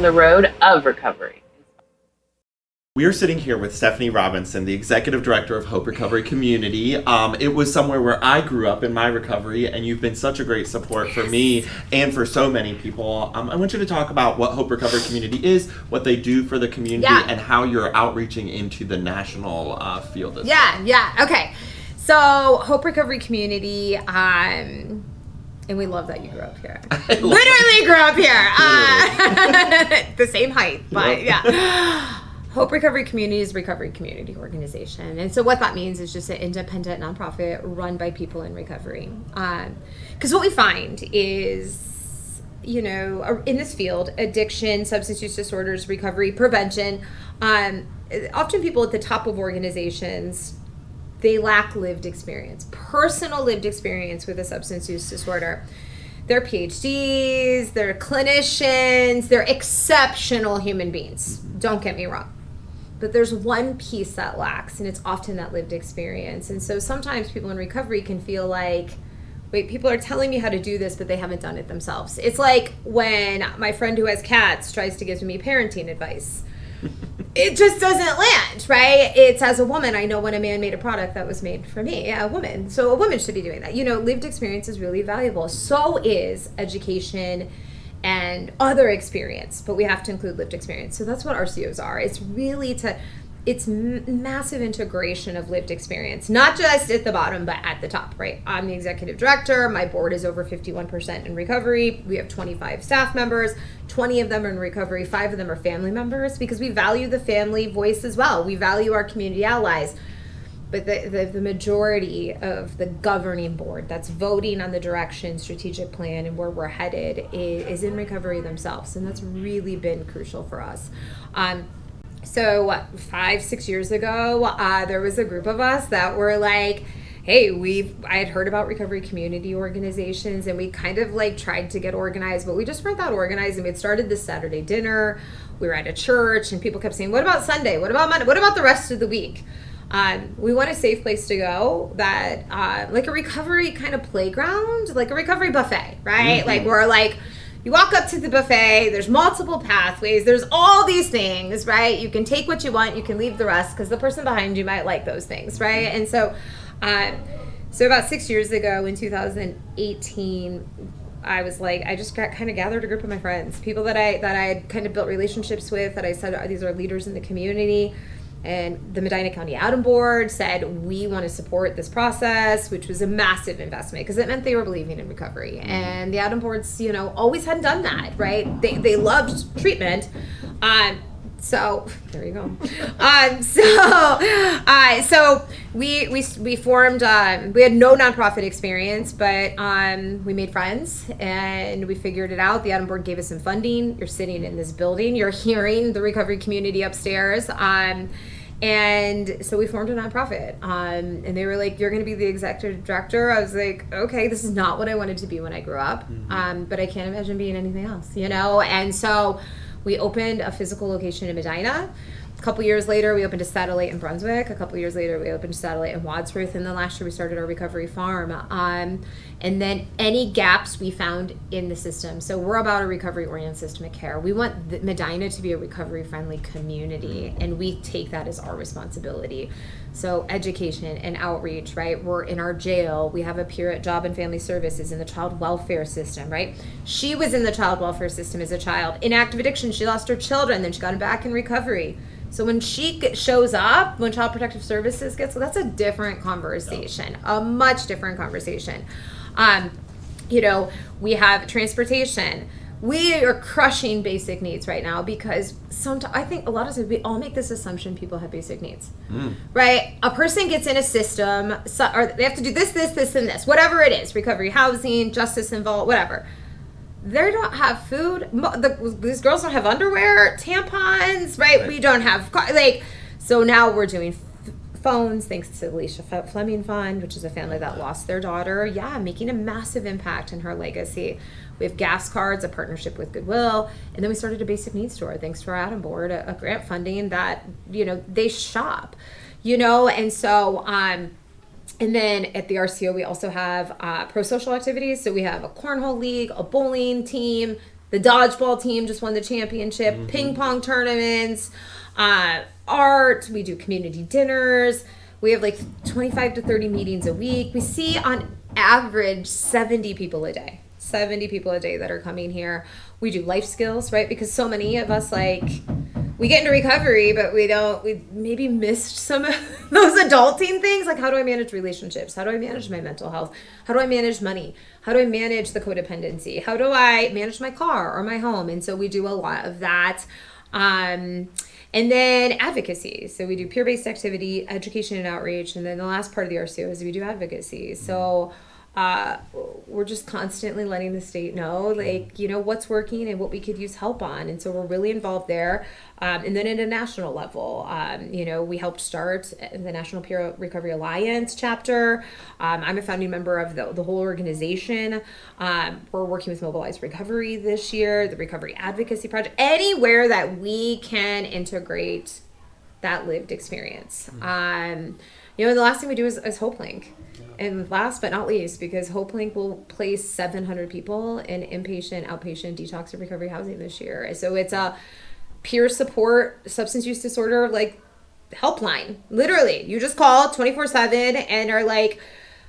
on the road of recovery. We are sitting here with Stephanie Robinson, the Executive Director of Hope Recovery Community. It was somewhere where I grew up in my recovery, and you've been such a great support for me and for so many people. I want you to talk about what Hope Recovery Community is, what they do for the community, and how you're outreaching into the national field as well. Okay. So, Hope Recovery Community, and we love that you grew up here. Literally grew up here. The same height, but yeah. Hope Recovery Community is a recovery community organization. And so what that means is just an independent nonprofit run by people in recovery. Because what we find is, you know, in this field, addiction, substance use disorders, recovery, prevention, often people at the top of organizations, they lack lived experience, personal lived experience with a substance use disorder. They're PhDs, they're clinicians, they're exceptional human beings. Don't get me wrong. But there's one piece that lacks, and it's often that lived experience. And so sometimes people in recovery can feel like, wait, people are telling me how to do this, but they haven't done it themselves. It's like when my friend who has cats tries to give me parenting advice. It just doesn't land, right? It's, as a woman, I know when a man made a product that was made for me, a woman. So a woman should be doing that. You know, lived experience is really valuable. So is education and other experience, but we have to include lived experience. So that's what RCOs are. It's really it's massive integration of lived experience, not just at the bottom, but at the top, right? I'm the executive director. My board is over 51% in recovery. We have 25 staff members. 20 of them are in recovery. 5 of them are family members, because we value the family voice as well. We value our community allies. But the majority of the governing board that's voting on the direction, strategic plan, and where we're headed is in recovery themselves. And that's really been crucial for us. So 5-6 years ago, there was a group of us that were like, hey, I had heard about recovery community organizations, and we kind of like tried to get organized, but we just weren't that organized. And we had started this Saturday dinner. We were at a church, and people kept saying, what about Sunday? What about Monday? What about the rest of the week? We want a safe place to go that, like a recovery kind of playground, like a recovery buffet, right? Mm-hmm. Like we're like, you walk up to the buffet, there's multiple pathways, there's all these things, right? You can take what you want, you can leave the rest, because the person behind you might like those things, right? And so, so about 6 years ago in 2018, I was like, I just kind of gathered a group of my friends, people that I had kind of built relationships with, that I said, these are leaders in the community. And the Medina County Adam Board said, we want to support this process, which was a massive investment, because it meant they were believing in recovery. And the Adam Boards, you know, always hadn't done that, right? They loved treatment. So there you go. So we formed. We had no nonprofit experience, but we made friends and we figured it out. The Adam Board gave us some funding. You're sitting in this building. You're hearing the recovery community upstairs. And so we formed a nonprofit. And they were like, "You're going to be the executive director." I was like, "Okay, this is not what I wanted to be when I grew up, but I can't imagine being anything else, you know." And so we opened a physical location in Medina. A couple years later, we opened a satellite in Brunswick. A couple years later, we opened a satellite in Wadsworth. And then last year, we started our recovery farm. And then any gaps we found in the system. So we're about a recovery-oriented system of care. We want Medina to be a recovery-friendly community, and we take that as our responsibility. So education and outreach, right? We're in our jail. We have a peer at Job and Family Services in the child welfare system, right? She was in the child welfare system as a child. In active addiction, she lost her children, then she got back in recovery. So when she shows up, when Child Protective Services gets, that's a different conversation, a much different conversation. You know, we have transportation. We are crushing basic needs right now because sometimes I think a lot of times we all make this assumption people have basic needs, right? A person gets in a system, or they have to do this, and this, whatever it is, recovery, housing, justice involved, whatever. They don't have food. These girls don't have underwear, tampons, right? We don't have, so now we're doing phones, thanks to the Alicia Fleming Fund, which is a family that lost their daughter. Making a massive impact in her legacy. We have gas cards, a partnership with Goodwill, and then we started a basic needs store, thanks to our Adam Board, a grant funding that, you know, they shop, you know, and so, and then at the RCO, we also have pro-social activities. So we have a cornhole league, a bowling team, The dodgeball team just won the championship. Ping pong tournaments, art. We do community dinners. We have like 25 to 30 meetings a week. We see on average 70 people a day. 70 people a day that are coming here. We do life skills, right? Because so many of us, like, we get into recovery, but we maybe missed some of those adulting things. Like, how do I manage relationships? How do I manage my mental health? How do I manage money? How do I manage the codependency? How do I manage my car or my home? And so we do a lot of that. And then advocacy. So we do peer-based activity, education and outreach. And then the last part of the RCO is we do advocacy. So we're just constantly letting the state know, like, you know, what's working and what we could use help on. And so we're really involved there. And then at a national level, you know, we helped start the National Peer Recovery Alliance chapter. I'm a founding member of the whole organization. We're working with Mobilized Recovery this year, the Recovery Advocacy Project, anywhere that we can integrate that lived experience. You know, the last thing we do is HopeLink. And last but not least, because HopeLink will place 700 people in inpatient, outpatient, detox, and recovery housing this year. So it's a peer support, substance use disorder, like, helpline. Literally, you just call 24/7 and are like,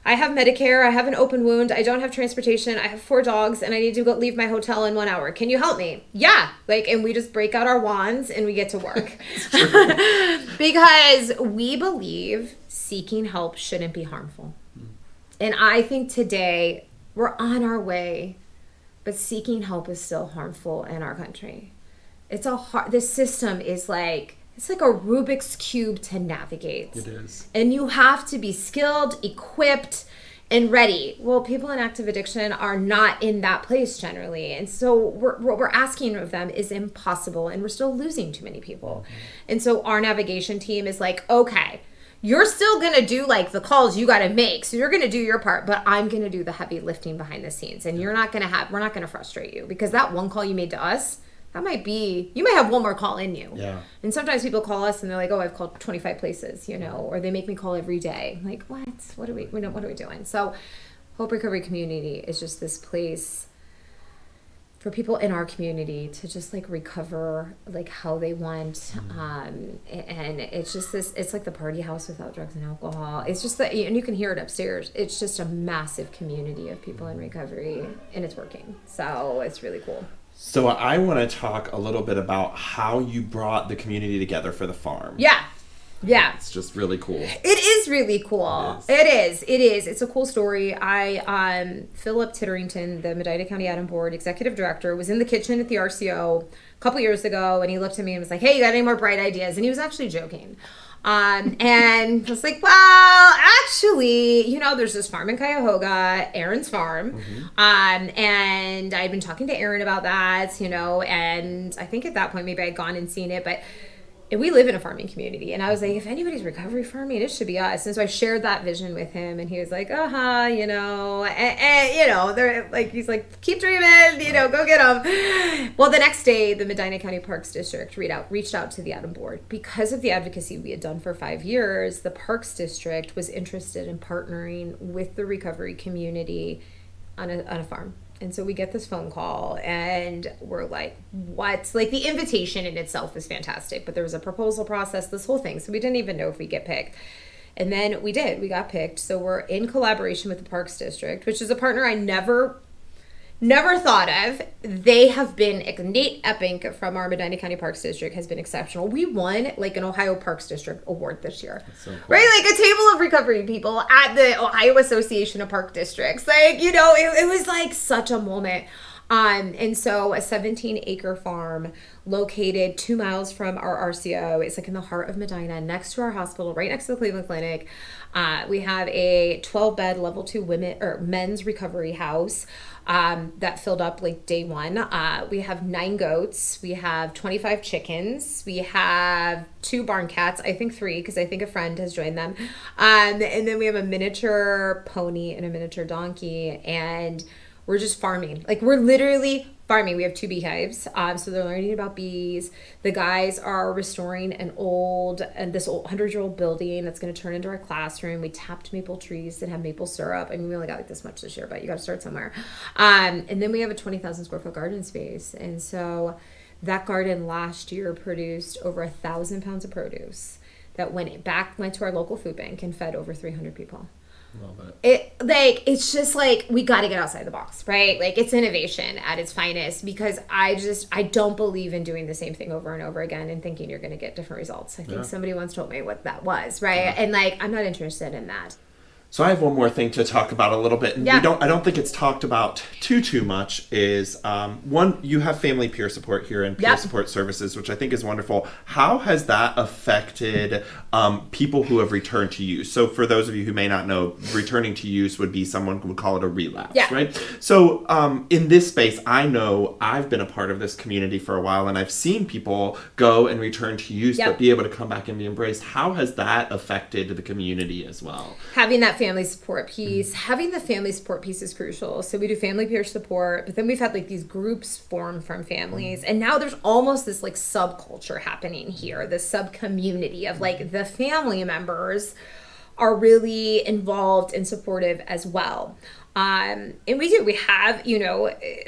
I have Medicare, I have an open wound, I don't have transportation, I have 4 dogs, and I need to go leave my hotel in 1 hour. Can you help me? Yeah. Like, and we just break out our wands and we get to work. Because we believe seeking help shouldn't be harmful. And I think today we're on our way, but seeking help is still harmful in our country. It's a hard, the system is like, it's like a Rubik's Cube to navigate. It is. And you have to be skilled, equipped, and ready. Well, people in active addiction are not in that place generally. And so what we're asking of them is impossible, and we're still losing too many people. And so our navigation team is like, okay, you're still going to do like the calls you got to make. So you're going to do your part, but I'm going to do the heavy lifting behind the scenes. And we're not going to frustrate you, because that one call you made to us, that might be, you might have one more call in you. Yeah. And sometimes people call us and they're like, oh, I've called 25 places, you know, or they make me call every day. Like, what are we doing? So Hope Recovery Community is just this place for people in our community to just like recover like how they want. And it's just this, it's like the party house without drugs and alcohol. It's just that, and you can hear it upstairs. It's just a massive community of people in recovery, and it's working. So it's really cool. So I want to talk a little bit about how you brought the community together for the farm. Yeah. It's just really cool. It is really cool. It is. It's a cool story. Philip Titterington, the Medina County Adam Board Executive Director, was in the kitchen at the RCO a couple years ago, and he looked at me and was like, hey, you got any more bright ideas? And he was actually joking. And I was like, well, actually, you know, there's this farm in Cuyahoga, Aaron's farm. And I'd been talking to Aaron about that, you know, and I think at that point, maybe I'd gone and seen it, but we live in a farming community. And I was like, if anybody's recovery farming, it should be us. And so I shared that vision with him, and he was like, you know, and you know, they're like, he's like, keep dreaming, you know, go get them. Well, the next day, the Medina County Parks District reached out to the Adam Board. Because of the advocacy we had done for 5 years, the Parks District was interested in partnering with the recovery community on a farm. And so we get this phone call, and we're like, what? Like, the invitation in itself is fantastic, but there was a proposal process, this whole thing. So we didn't even know if we'd get picked. And then we did. We got picked. So we're in collaboration with the Parks District, which is a partner I never thought of. They have been, Nate Epping from our Medina County Parks District has been exceptional. We won like an Ohio Parks District award this year. That's so cool. Right? Like a table of recovery people at the Ohio Association of Park Districts. Like, you know, it was like such a moment. And so a 17-acre farm located 2 miles from our RCO. It's like in the heart of Medina, next to our hospital, right next to the Cleveland Clinic. We have a 12-bed level 2 men's recovery house that filled up like day one. We have 9 goats. We have 25 chickens. We have 2 barn cats. I think 3, because I think a friend has joined them. And then we have a miniature pony and a miniature donkey. And we're just farming. Like, we're literally farming. We have 2 beehives. So they're learning about bees. The guys are restoring this old 100-year-old building that's going to turn into our classroom. We tapped maple trees that have maple syrup. I mean, we only got like this much this year, but you got to start somewhere. And then we have a 20,000 square foot garden space. And so that garden last year produced over 1,000 pounds of produce that went to our local food bank and fed over 300 people. Love it. It's just like, we got to get outside the box, right? Like, it's innovation at its finest, because I don't believe in doing the same thing over and over again and thinking you're going to get different results. I think somebody once told me what that was, right? Yeah. And like, I'm not interested in that. So I have one more thing to talk about a little bit, and I don't think it's talked about too much, is one, you have family peer support here and peer support services, which I think is wonderful. How has that affected people who have returned to use? So for those of you who may not know, returning to use would be, someone would call it a relapse, right? So in this space, I know I've been a part of this community for a while, and I've seen people go and return to use, but be able to come back and be embraced. How has that affected the community as well? Having that family support piece, having the family support piece is crucial. So we do family peer support, but then we've had like these groups form from families, and now there's almost this like subculture happening here, this sub community of like the family members are really involved and supportive as well. And we have,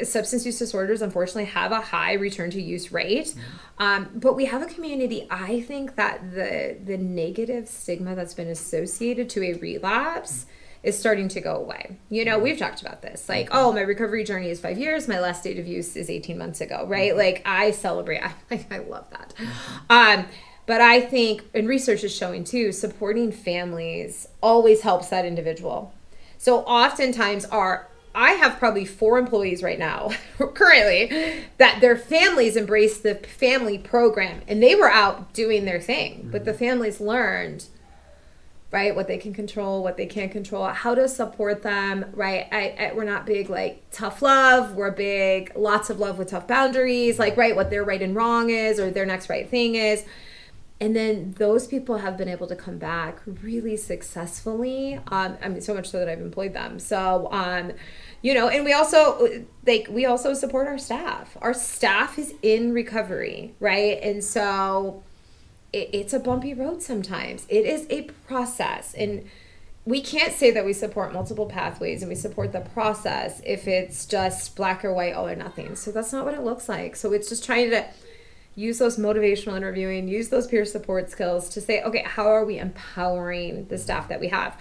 substance use disorders unfortunately have a high return to use rate. But we have a community, I think that the negative stigma that's been associated to a relapse is starting to go away. We've talked about this, like, oh, my recovery journey is 5 years, my last date of use is 18 months ago, right? Like, I celebrate, I love that. But I think, and research is showing too, supporting families always helps that individual. So oftentimes I have probably 4 employees right now, currently, that their families embraced the family program, and they were out doing their thing, but the families learned, right, what they can control, what they can't control, how to support them, right? We're not big like tough love. We're big lots of love with tough boundaries, like, right, what their right and wrong is, or their next right thing is. And then those people have been able to come back really successfully. So much so that I've employed them. So, and we also support our staff. Our staff is in recovery, right? And so it's a bumpy road sometimes. It is a process. And we can't say that we support multiple pathways and we support the process if it's just black or white, all or nothing. So that's not what it looks like. So it's just trying to use those motivational interviewing, use those peer support skills to say, okay, how are we empowering the staff that we have?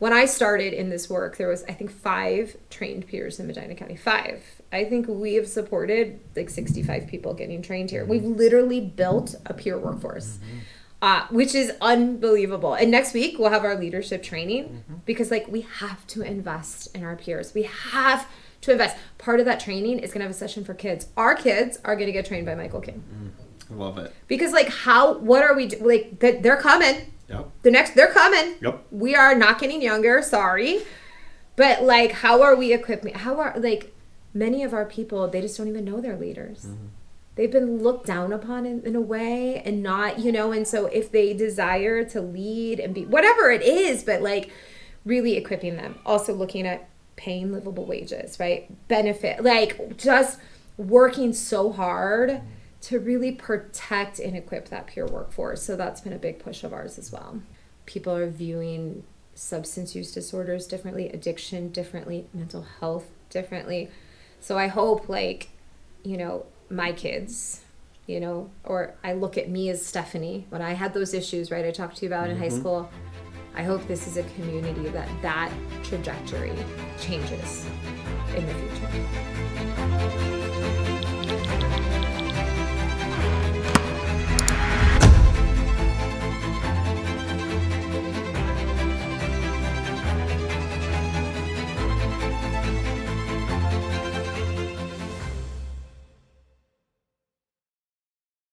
When I started in this work, there was, I think, 5 trained peers in Medina County. 5. I think we have supported like 65 people getting trained here. We've literally built a peer workforce, which is unbelievable. And next week we'll have our leadership training, because like, we have to invest in our peers. We have to invest. Part of that training is going to have a session for kids. Our kids are going to get trained by Michael King. I love it. Because like, what are we like, they're coming. Yep. They're coming. Yep. We are not getting younger, sorry. But like, how are we equipping? Many of our people, they just don't even know they're leaders. They've been looked down upon in a way, and not, and so if they desire to lead and be whatever it is, but like really equipping them. Also looking at paying livable wages, right? Benefit, like just working so hard to really protect and equip that peer workforce. So that's been a big push of ours as well. People are viewing substance use disorders differently, addiction differently, mental health differently. So I hope my kids, or I look at me as Stephanie, when I had those issues, right, I talked to you about in high school. I hope this is a community that trajectory changes in the future.